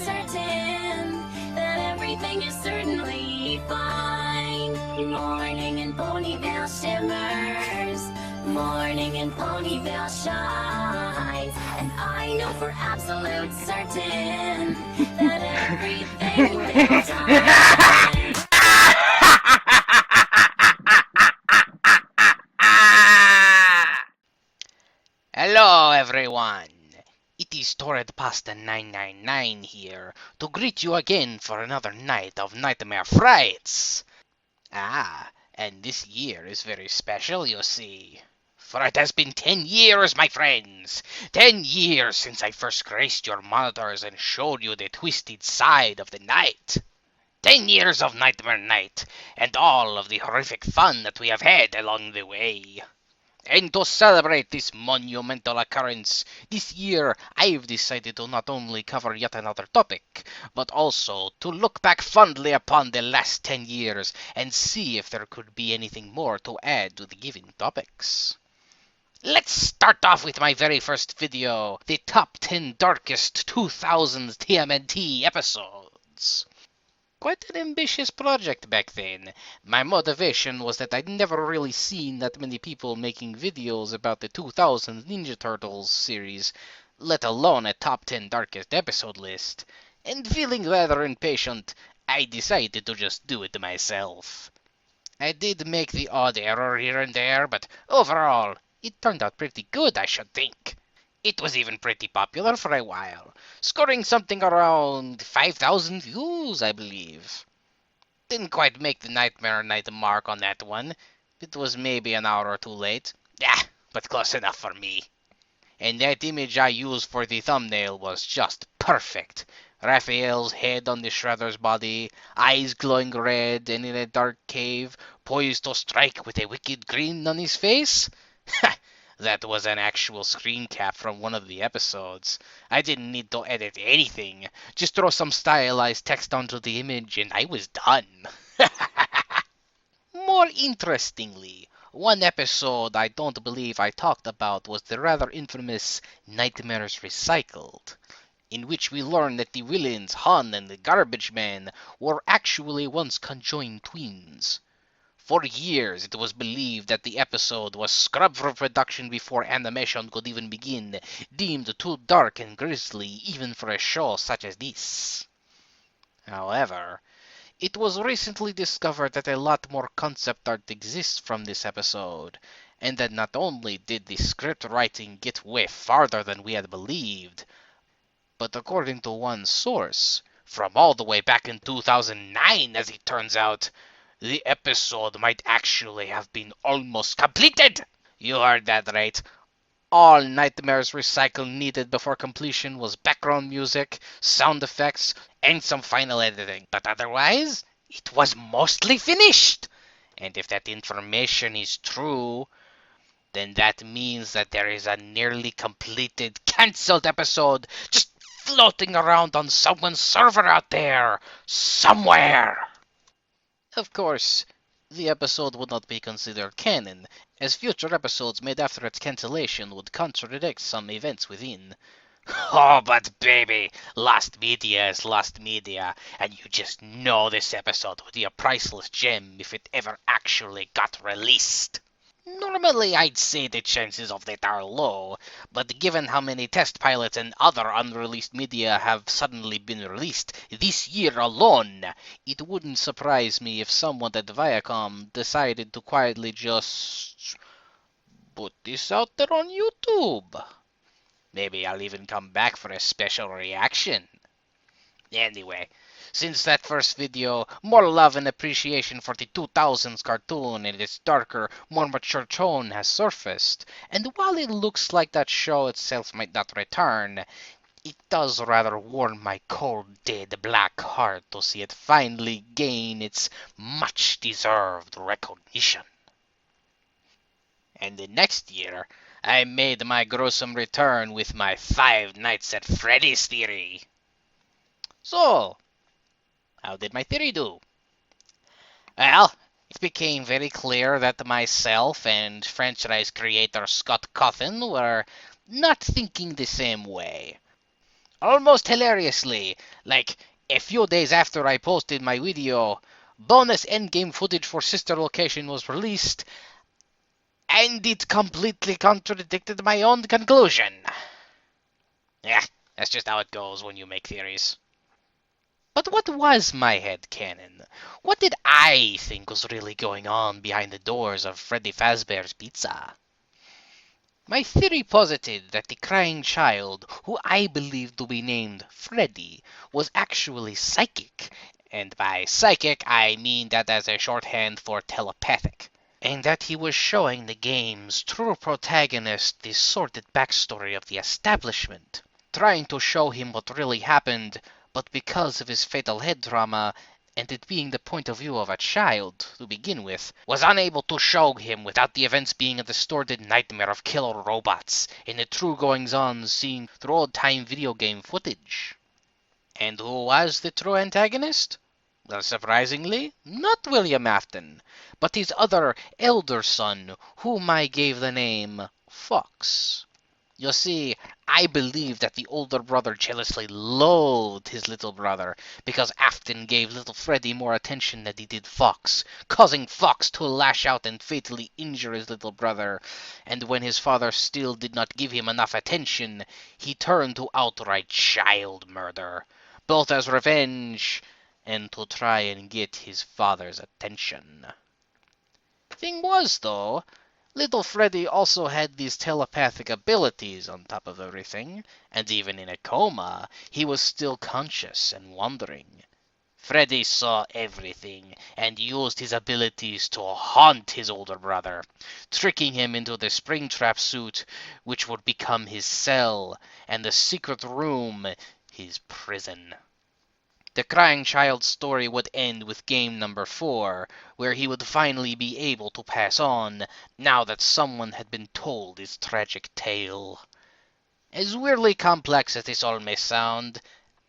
certain that everything is certainly fine. Morning in Ponyville shimmers, morning in Ponyville shines, and I know for absolute certain that everything will be fine. Hello everyone, it is TorridPasta999 here to greet you again for another night of Nightmare Frights. And this year is very special, you see. For it has been 10 years, my friends! 10 years since I first graced your monitors and showed you the twisted side of the night. 10 years of Nightmare Night, and all of the horrific fun that we have had along the way. And to celebrate this monumental occurrence, this year I've decided to not only cover yet another topic, but also to look back fondly upon the last 10 years and see if there could be anything more to add to the given topics. Let's start off with my very first video, the top 10 darkest 2000s TMNT episodes. Quite an ambitious project back then. My motivation was that I'd never really seen that many people making videos about the 2000 Ninja Turtles series, let alone a top 10 darkest episode list, and feeling rather impatient, I decided to just do it myself. I did make the odd error here and there, but overall, it turned out pretty good, I should think. It was even pretty popular for a while, scoring something around 5,000 views, I believe. Didn't quite make the Nightmare Night mark on that one. It was maybe an hour or two late. But close enough for me. And that image I used for the thumbnail was just perfect. Raphael's head on the Shredder's body, eyes glowing red, and in a dark cave, poised to strike with a wicked grin on his face. That was an actual screen cap from one of the episodes. I didn't need to edit anything. Just throw some stylized text onto the image and I was done. More interestingly, one episode I don't believe I talked about was the rather infamous Nightmares Recycled, in which we learned that the villains Han and the Garbage Man were actually once conjoined twins. For years, it was believed that the episode was scrubbed from production before animation could even begin, deemed too dark and grisly even for a show such as this. However, it was recently discovered that a lot more concept art exists from this episode, and that not only did the script writing get way farther than we had believed, but according to one source, from all the way back in 2009 as it turns out, the episode might actually have been almost completed! You heard that right. All Nightmares Recycled needed before completion was background music, sound effects, and some final editing. But otherwise, it was mostly finished! And if that information is true, then that means that there is a nearly completed, cancelled episode just floating around on someone's server out there, somewhere! Of course, the episode would not be considered canon, as future episodes made after its cancellation would contradict some events within. Oh, but baby, lost media is lost media, and you just know this episode would be a priceless gem if it ever actually got released. Normally, I'd say the chances of that are low, but given how many test pilots and other unreleased media have suddenly been released this year alone, it wouldn't surprise me if someone at Viacom decided to quietly just put this out there on YouTube. Maybe I'll even come back for a special reaction. Anyway, since that first video, more love and appreciation for the 2000s cartoon and its darker, more mature tone has surfaced, and while it looks like that show itself might not return, it does rather warm my cold, dead black heart to see it finally gain its much-deserved recognition. And the next year, I made my gruesome return with my Five Nights at Freddy's theory. So, how did my theory do? Well, it became very clear that myself and franchise creator Scott Cawthon were not thinking the same way. Almost hilariously, like a few days after I posted my video, bonus endgame footage for Sister Location was released, and it completely contradicted my own conclusion. Yeah, that's just how it goes when you make theories. But what was my headcanon? What did I think was really going on behind the doors of Freddy Fazbear's Pizza? My theory posited that the crying child, who I believed to be named Freddy, was actually psychic, and by psychic I mean that as a shorthand for telepathic, and that he was showing the game's true protagonist the sordid backstory of the establishment, trying to show him what really happened, but because of his fatal head trauma, and it being the point of view of a child to begin with, was unable to show him without the events being a distorted nightmare of killer robots and the true goings-on seen through old-time video game footage. And who was the true antagonist? Well, surprisingly, not William Afton, but his other elder son, whom I gave the name Fox. You see, I believe that the older brother jealously loathed his little brother because Afton gave little Freddy more attention than he did Fox, causing Fox to lash out and fatally injure his little brother. And when his father still did not give him enough attention, he turned to outright child murder, both as revenge and to try and get his father's attention. Thing was, though, little Freddy also had these telepathic abilities on top of everything, and even in a coma, he was still conscious and wandering. Freddy saw everything and used his abilities to haunt his older brother, tricking him into the Springtrap suit, which would become his cell, and the secret room his prison. The crying child's story would end with game number 4, where he would finally be able to pass on, now that someone had been told his tragic tale. As weirdly complex as this all may sound,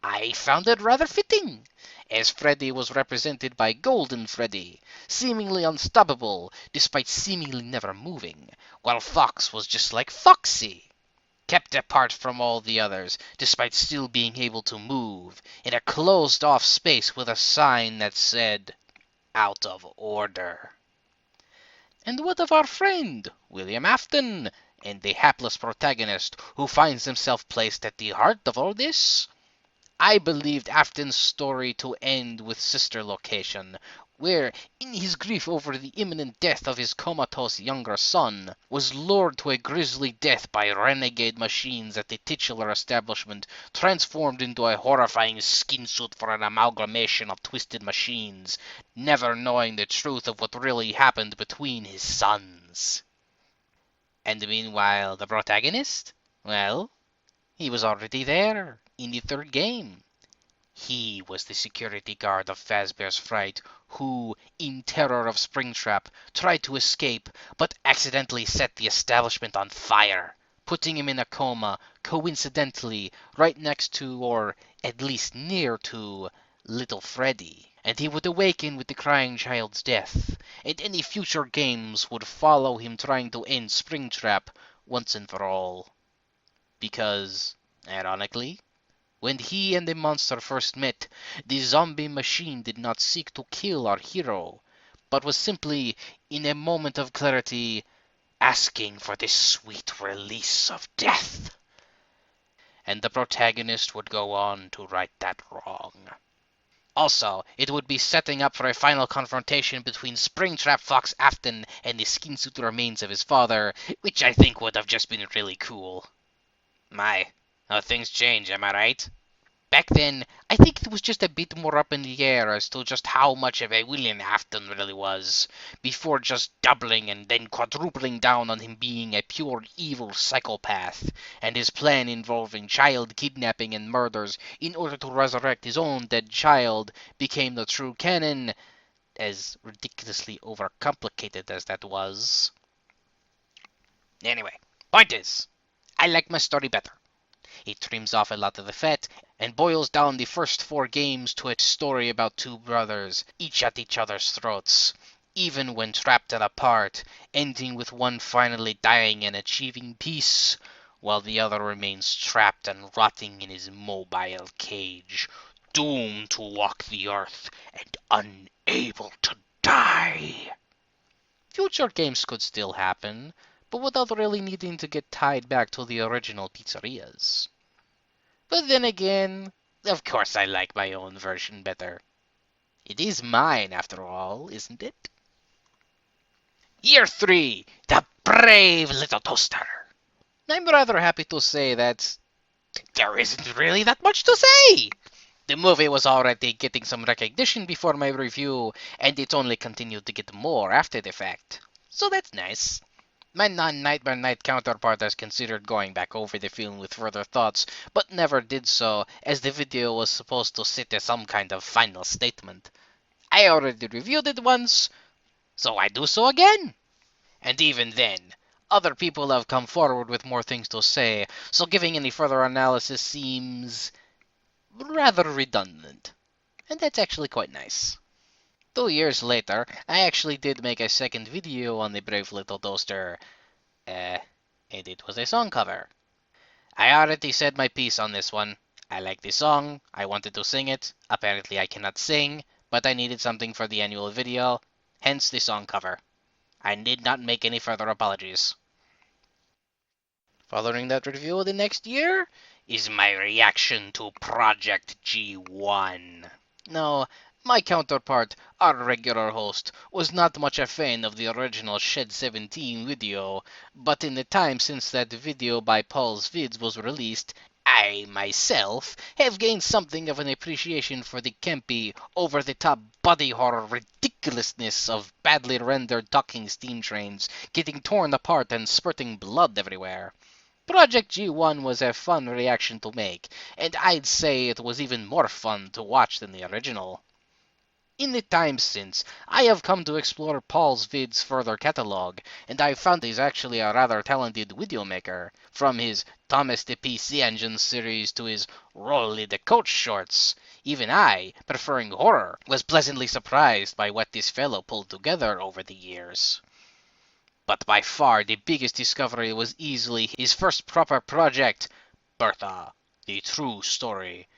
I found it rather fitting, as Freddy was represented by Golden Freddy, seemingly unstoppable despite seemingly never moving, while Fox was just like Foxy, kept apart from all the others, despite still being able to move, in a closed-off space with a sign that said, "Out of order." And what of our friend, William Afton, and the hapless protagonist who finds himself placed at the heart of all this? I believed Afton's story to end with Sister Location, where, in his grief over the imminent death of his comatose younger son, was lured to a grisly death by renegade machines at the titular establishment, transformed into a horrifying skin suit for an amalgamation of twisted machines, never knowing the truth of what really happened between his sons. And meanwhile, the protagonist? Well, he was already there, in the third game. He was the security guard of Fazbear's Fright, who, in terror of Springtrap, tried to escape, but accidentally set the establishment on fire, putting him in a coma, coincidentally, right next to, or at least near to, little Freddy. And he would awaken with the crying child's death, and any future games would follow him trying to end Springtrap once and for all. Because, ironically, when he and the monster first met, the zombie machine did not seek to kill our hero, but was simply, in a moment of clarity, asking for the sweet release of death. And the protagonist would go on to right that wrong. Also, it would be setting up for a final confrontation between Springtrap Fox Afton and the skin suit remains of his father, which I think would have just been really cool. My, how things change, am I right? Back then, I think it was just a bit more up in the air as to just how much of a William Afton really was, before just doubling and then quadrupling down on him being a pure evil psychopath, and his plan involving child kidnapping and murders in order to resurrect his own dead child became the true canon, as ridiculously overcomplicated as that was. Anyway, point is, I like my story better. It trims off a lot of the fat and boils down the first 4 games to a story about 2 brothers, each at each other's throats, even when trapped and apart, ending with one finally dying and achieving peace, while the other remains trapped and rotting in his mobile cage, doomed to walk the earth and unable to die. Future games could still happen, but without really needing to get tied back to the original pizzerias. But then again, of course I like my own version better. It is mine, after all, isn't it? Year 3, The Brave Little Toaster. I'm rather happy to say that there isn't really that much to say. The movie was already getting some recognition before my review, and it only continued to get more after the fact. So that's nice. My non-Nightmare Night counterpart has considered going back over the film with further thoughts, but never did so, as the video was supposed to sit as some kind of final statement. I already reviewed it once, so I do so again. And even then, other people have come forward with more things to say, so giving any further analysis seems rather redundant. And that's actually quite nice. 2 years later, I actually did make a second video on the Brave Little Toaster, and it was a song cover. I already said my piece on this one. I like the song, I wanted to sing it, apparently I cannot sing, but I needed something for the annual video, hence the song cover. I need not make any further apologies. Following that review the next year is my reaction to Project G1. No, my counterpart, our regular host, was not much a fan of the original Shed 17 video, but in the time since that video by Paul's Vids was released, I, myself, have gained something of an appreciation for the campy, over-the-top body horror ridiculousness of badly rendered docking steam trains getting torn apart and spurting blood everywhere. Project G1 was a fun reaction to make, and I'd say it was even more fun to watch than the original. In the time since, I have come to explore Paul's Vid's further catalog, and I've found he's actually a rather talented videomaker. From his Thomas the PC Engine series to his Rolly the Coach shorts, even I, preferring horror, was pleasantly surprised by what this fellow pulled together over the years. But by far the biggest discovery was easily his first proper project, Bertha, the true story.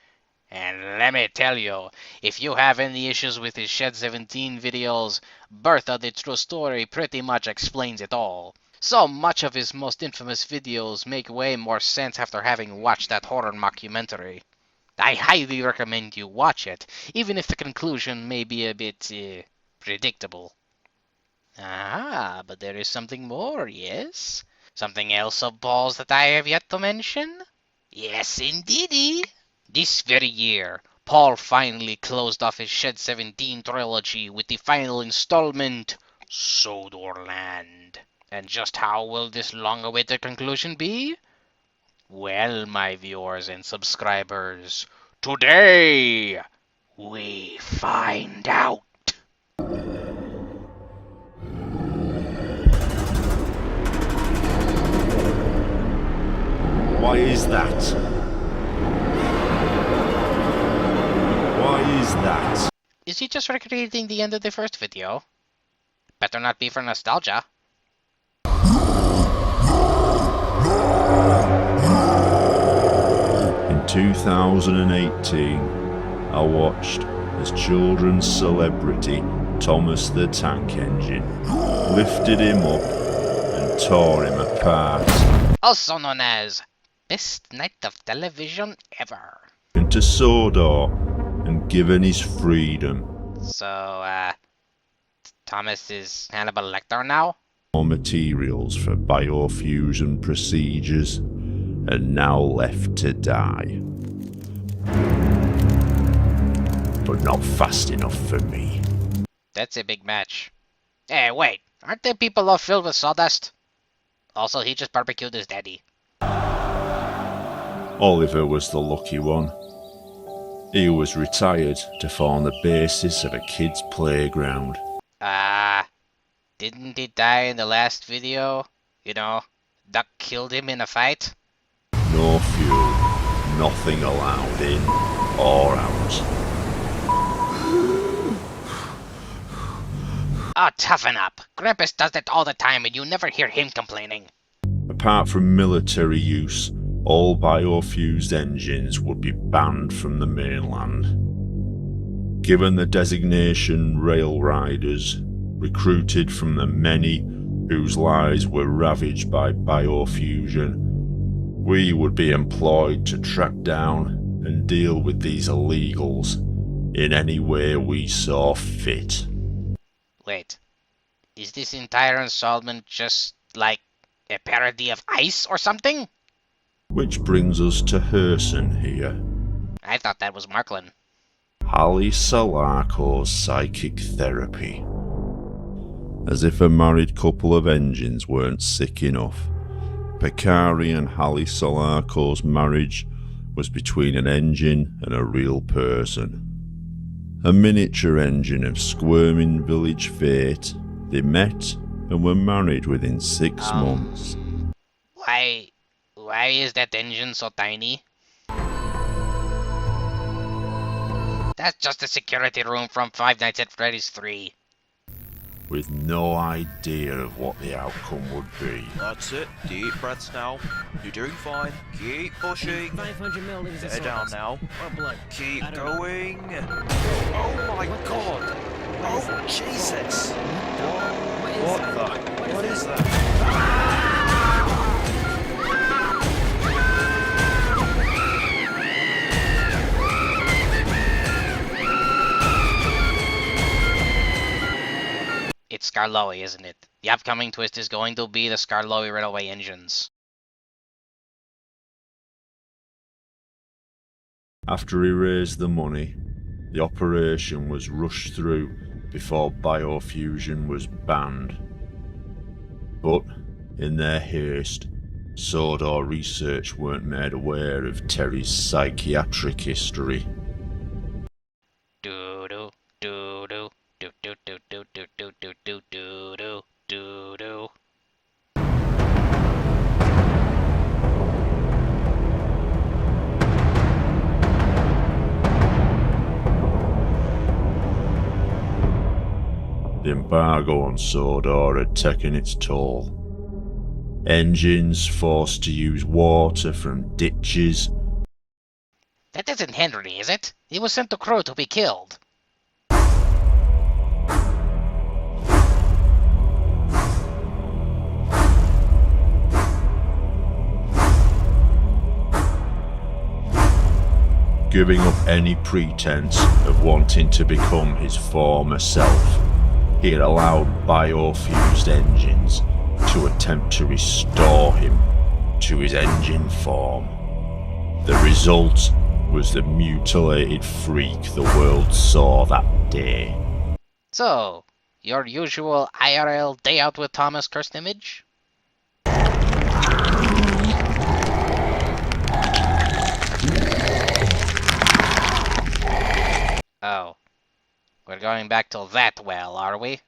And let me tell you, if you have any issues with his Shed 17 videos, Bertha the True Story pretty much explains it all. So much of his most infamous videos make way more sense after having watched that horror mockumentary. I highly recommend you watch it, even if the conclusion may be a bit, predictable. Ah, but there is something more, yes? Something else of balls that I have yet to mention? Yes, indeedy! This very year, Paul finally closed off his Shed 17 trilogy with the final installment, Sodorland. And just how will this long-awaited conclusion be? Well, my viewers and subscribers, today we find out. Why is that? Why is that? Is he just recreating the end of the first video? Better not be for nostalgia. In 2018, I watched as children's celebrity Thomas the Tank Engine lifted him up and tore him apart. Also known as Best Night of Television Ever. Into Sodor and given his freedom. So, Thomas is Hannibal Lecter now? More materials for biofusion procedures and now left to die. But not fast enough for me. That's a big match. Hey, wait, aren't there people all filled with sawdust? Also, he just barbecued his daddy. Oliver was the lucky one. He was retired to form the basis of a kid's playground. Didn't he die in the last video? You know, Duck killed him in a fight? No fuel, nothing allowed in or out. Oh, toughen up. Grampus does that all the time and you never hear him complaining. Apart from military use, all biofused engines would be banned from the mainland. Given the designation rail riders, recruited from the many whose lives were ravaged by biofusion, we would be employed to track down and deal with these illegals in any way we saw fit. Wait, is this entire installment just like a parody of Ice or something? Which brings us to Herson here. I thought that was Marklin. Hallie Salarco's psychic therapy. As if a married couple of engines weren't sick enough, Picari and Hallie Salarco's marriage was between an engine and a real person. A miniature engine of squirming village fate, they met and were married within 6 months. Why is that engine so tiny? That's just a security room from Five Nights at Freddy's 3. With no idea of what the outcome would be. That's it. Deep breaths now. You're doing fine. Keep pushing. 500 ml Get down now. Or blood. Keep I don't know. going. Oh my god. Oh Jesus. What is that? It's Skarloey, isn't it? The upcoming twist is going to be the Skarloey railway engines. After he raised the money, the operation was rushed through before biofusion was banned. But, in their haste, Sodor research weren't made aware of Terry's psychiatric history. Do-do, do-do, do-do-do-do-do-do-do-do-do-do. The embargo on Sodor had taken its toll. Engines forced to use water from ditches. That isn't Henry, is it? He was sent to Crow to be killed. Giving up any pretense of wanting to become his former self, he had allowed biofused engines to attempt to restore him to his engine form. The result was the mutilated freak the world saw that day. So, your usual IRL day out with Thomas cursed image? Oh. We're going back to that well, are we?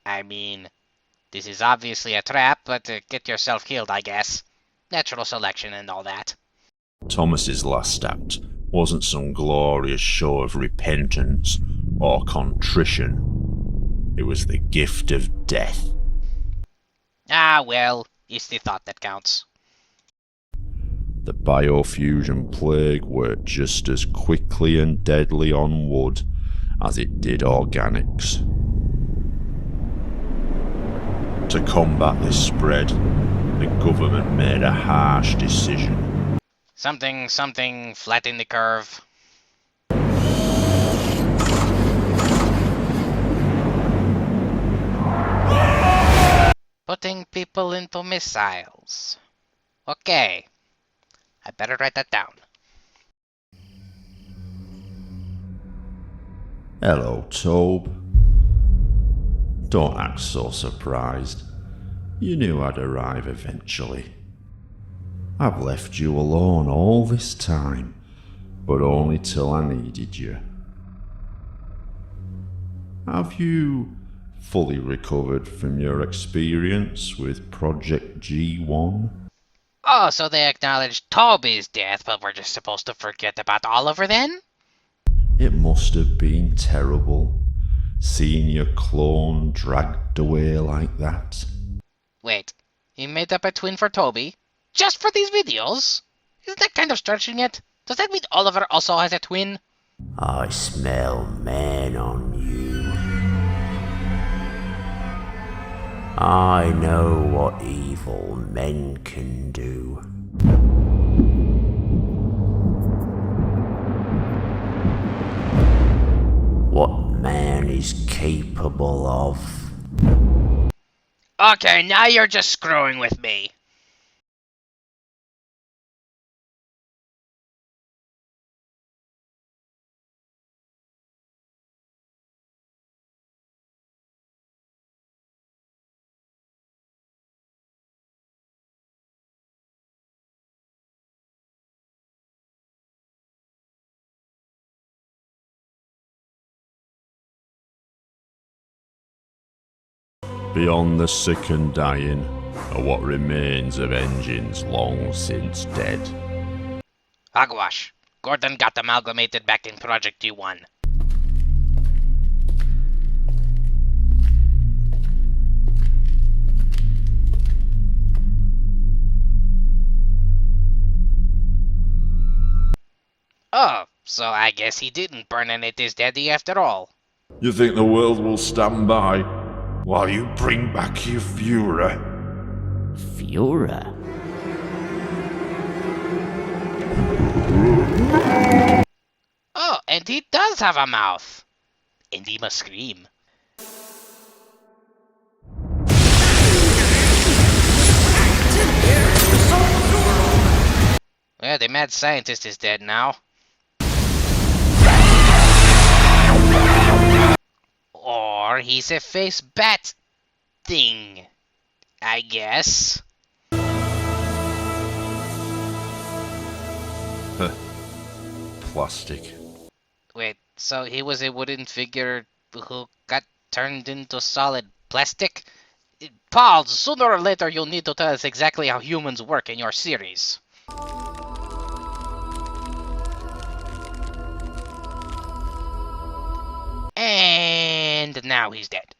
I mean, this is obviously a trap, but get yourself killed, I guess. Natural selection and all that. Thomas's last act wasn't some glorious show of repentance or contrition. It was the gift of death. Ah, well, it's the thought that counts. The biofusion plague worked just as quickly and deadly on wood as it did organics. To combat this spread, the government made a harsh decision. Something, flatten the curve. Putting people into missiles. Okay. I better write that down. Hello, Tobe. Don't act so surprised. You knew I'd arrive eventually. I've left you alone all this time, but only till I needed you. Have you fully recovered from your experience with Project G1? Oh, so they acknowledged Toby's death, but we're just supposed to forget about Oliver then? It must have been terrible, seeing your clone dragged away like that. Wait, he made up a twin for Toby? Just for these videos? Isn't that kind of stretching it? Does that mean Oliver also has a twin? I smell man on you. I know what evil men can do. What man is capable of. Okay, now you're just screwing with me. Beyond the sick and dying are what remains of engines long since dead. Hogwash. Gordon got amalgamated back in Project G1. Oh, so I guess he didn't burn his daddy after all. You think the world will stand by while you bring back your Führer? Führer? Oh, and he does have a mouth. And he must scream. Well, the mad scientist is dead now. Or he's a face bat thing, I guess. Plastic. Wait, so he was a wooden figure who got turned into solid plastic? Paul, sooner or later you'll need to tell us exactly how humans work in your series. And now he's dead.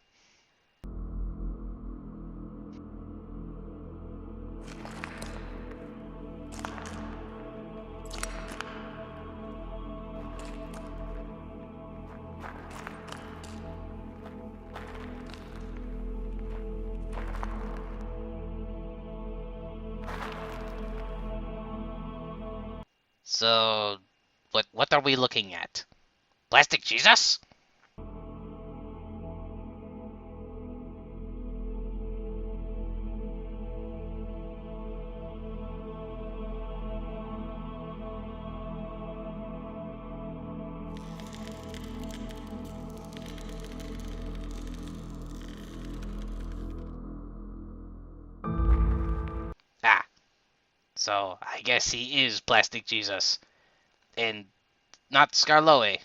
So, what are we looking at? Plastic Jesus? Ah, so I guess he is Plastic Jesus. And not Scarloe.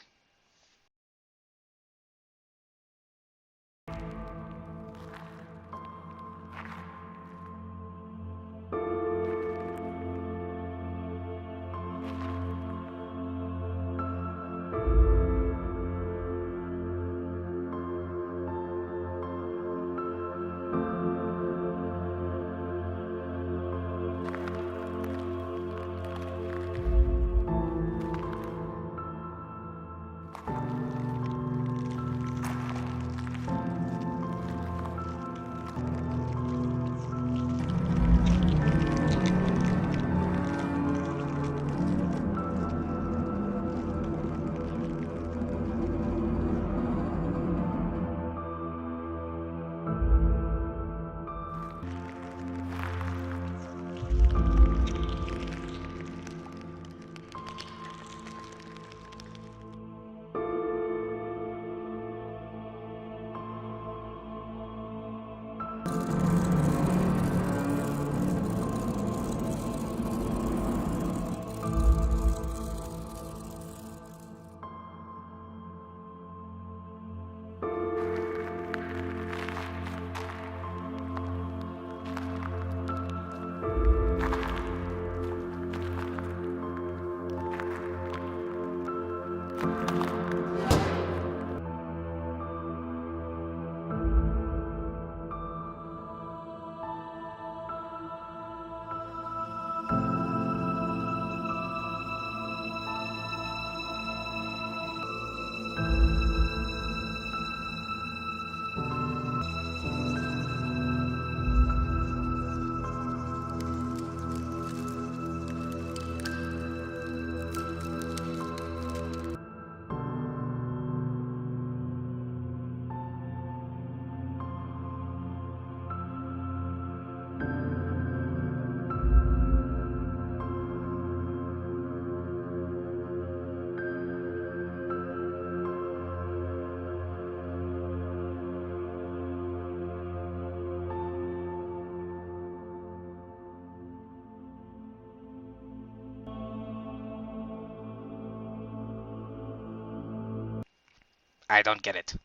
I don't get it.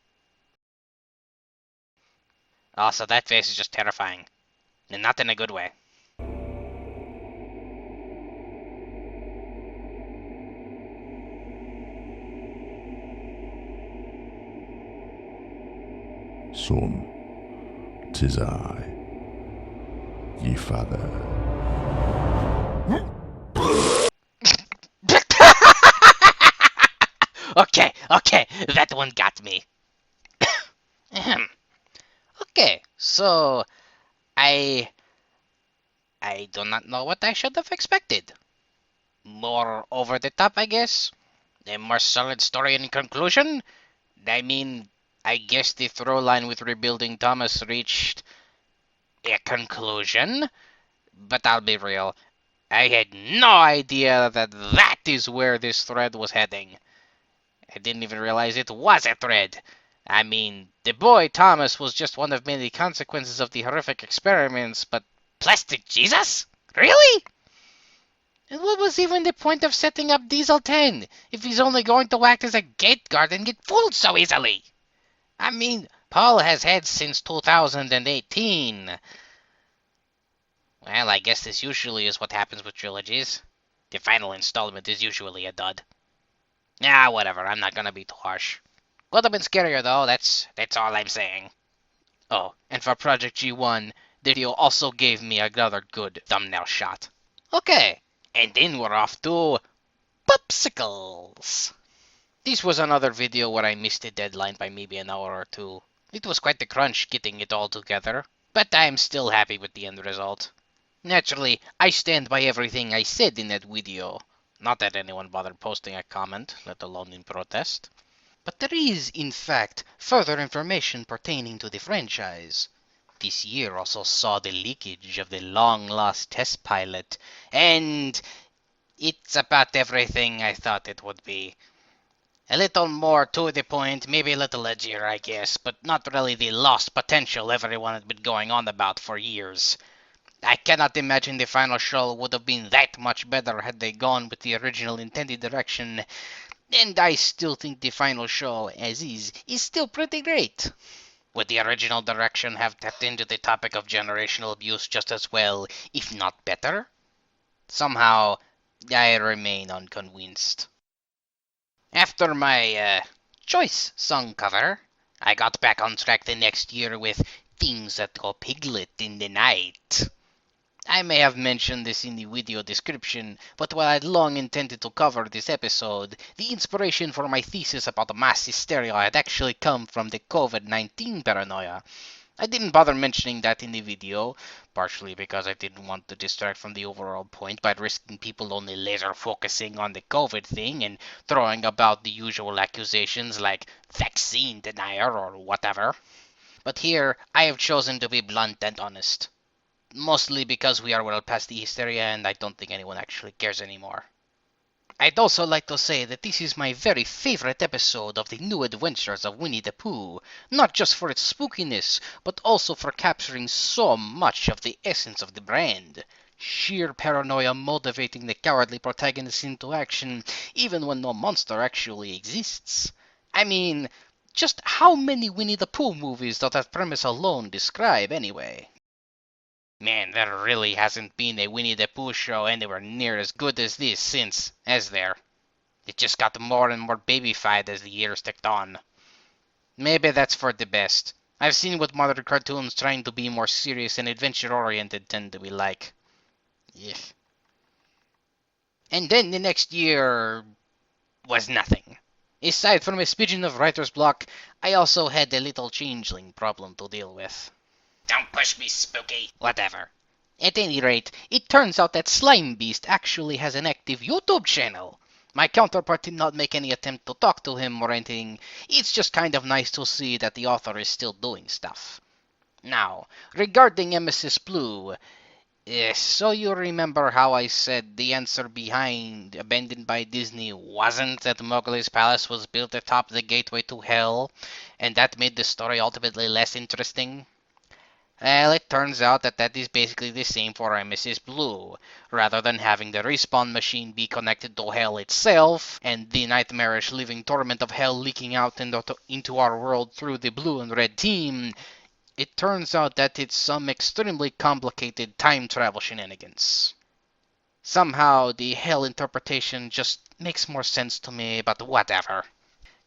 Also, that face is just terrifying. And not in a good way. Son, 'tis I, ye father. Okay, that one got me. Ahem. Okay, so I do not know what I should have expected. More over the top, I guess. A more solid story in conclusion. I mean, I guess the through line with rebuilding Thomas reached a conclusion. But I'll be real, I had no idea that that is where this thread was heading. I didn't even realize it was a thread. I mean, the boy Thomas was just one of many consequences of the horrific experiments, but Plastic Jesus? Really? And what was even the point of setting up Diesel 10 if he's only going to act as a gate guard and get fooled so easily? I mean, Paul has had since 2018. Well, I guess this usually is what happens with trilogies. The final installment is usually a dud. Ah, whatever, I'm not gonna be too harsh. Could have been scarier though, that's all I'm saying. Oh, and for Project G1, the video also gave me another good thumbnail shot. Okay, and then we're off to Popsicles. This was another video where I missed the deadline by maybe an hour or two. It was quite the crunch getting it all together, but I'm still happy with the end result. Naturally, I stand by everything I said in that video. Not that anyone bothered posting a comment, let alone in protest. But there is, in fact, further information pertaining to the franchise. This year also saw the leakage of the long-lost test pilot, and it's about everything I thought it would be. A little more to the point, maybe a little edgier, I guess, but not really the lost potential everyone had been going on about for years. I cannot imagine the final show would have been that much better had they gone with the original intended direction, and I still think the final show, as is still pretty great. Would the original direction have tapped into the topic of generational abuse just as well, if not better? Somehow, I remain unconvinced. After my choice song cover, I got back on track the next year with Things That Go Piglet in the Night. I may have mentioned this in the video description, but while I'd long intended to cover this episode, the inspiration for my thesis about mass hysteria had actually come from the COVID-19 paranoia. I didn't bother mentioning that in the video, partially because I didn't want to distract from the overall point by risking people only laser focusing on the COVID thing and throwing about the usual accusations like vaccine denier or whatever. But here, I have chosen to be blunt and honest. Mostly because we are well past the hysteria and I don't think anyone actually cares anymore. I'd also like to say that this is my very favorite episode of the New Adventures of Winnie the Pooh, not just for its spookiness, but also for capturing so much of the essence of the brand. Sheer paranoia motivating the cowardly protagonist into action, even when no monster actually exists. I mean, just how many Winnie the Pooh movies does that premise alone describe anyway? Man, there really hasn't been a Winnie the Pooh show anywhere near as good as this since, has there? It just got more and more babyfied as the years ticked on. Maybe that's for the best. I've seen what modern cartoons trying to be more serious and adventure-oriented tend to be like. Yeah. And then the next year was nothing. Aside from a smidgen of writer's block, I also had a little changeling problem to deal with. Don't push me, Spooky. Whatever. At any rate, it turns out that Slime Beast actually has an active YouTube channel. My counterpart did not make any attempt to talk to him or anything. It's just kind of nice to see that the author is still doing stuff. Now, regarding Emesis Blue, so you remember how I said the answer behind Abandoned by Disney wasn't that Mowgli's palace was built atop the gateway to hell, and that made the story ultimately less interesting? Well, it turns out that is basically the same for MSS Blue. Rather than having the respawn machine be connected to hell itself, and the nightmarish living torment of hell leaking out into our world through the blue and red team, it turns out that it's some extremely complicated time travel shenanigans. Somehow, the hell interpretation just makes more sense to me, but whatever.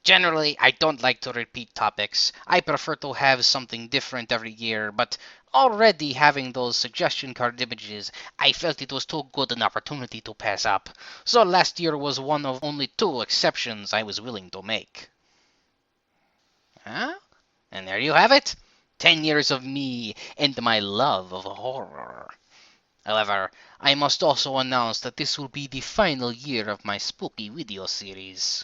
Generally, I don't like to repeat topics. I prefer to have something different every year, but already having those suggestion card images, I felt it was too good an opportunity to pass up. So last year was one of only 2 exceptions I was willing to make. Huh? And there you have it. 10 years of me and my love of horror. However, I must also announce that this will be the final year of my spooky video series.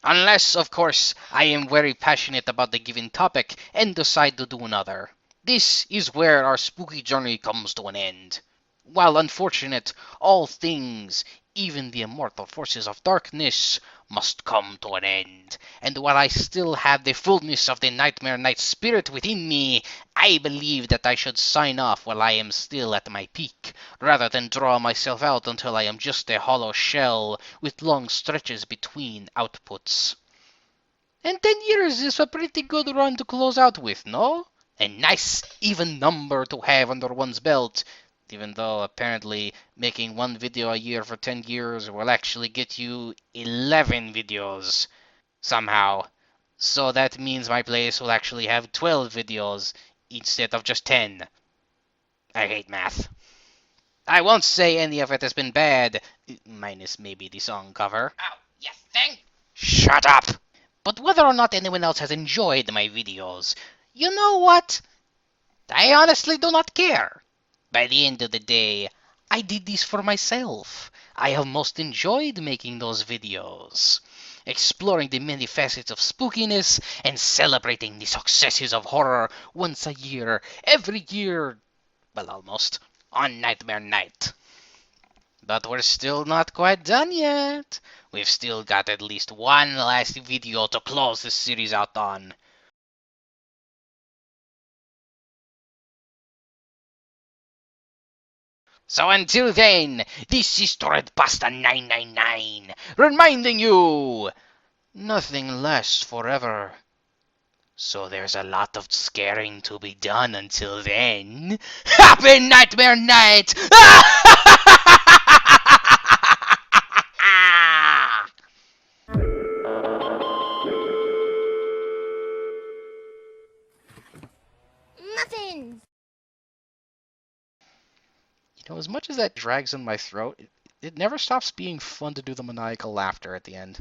Unless, of course, I am very passionate about the given topic and decide to do another. This is where our spooky journey comes to an end. While unfortunate, all things, even the immortal forces of darkness, must come to an end. And while I still have the fullness of the Nightmare Night spirit within me, I believe that I should sign off while I am still at my peak, rather than draw myself out until I am just a hollow shell with long stretches between outputs. And 10 years is a pretty good run to close out with, no? A nice even number to have under one's belt, even though apparently making 1 video a year for 10 years will actually get you 11 videos somehow. So that means my place will actually have 12 videos instead of just 10. I hate math. I won't say any of it has been bad, minus maybe the song cover. Oh, you think? Shut up! But whether or not anyone else has enjoyed my videos, you know what? I honestly do not care. By the end of the day, I did this for myself. I have most enjoyed making those videos, exploring the many facets of spookiness and celebrating the successes of horror once a year, every year, well, almost, on Nightmare Night. But we're still not quite done yet. We've still got at least one last video to close this series out on. So until then, this is TorridPasta999, reminding you, nothing lasts forever. So there's a lot of scaring to be done until then. Happy Nightmare Night! Muffins! As much as that drags in my throat, it never stops being fun to do the maniacal laughter at the end.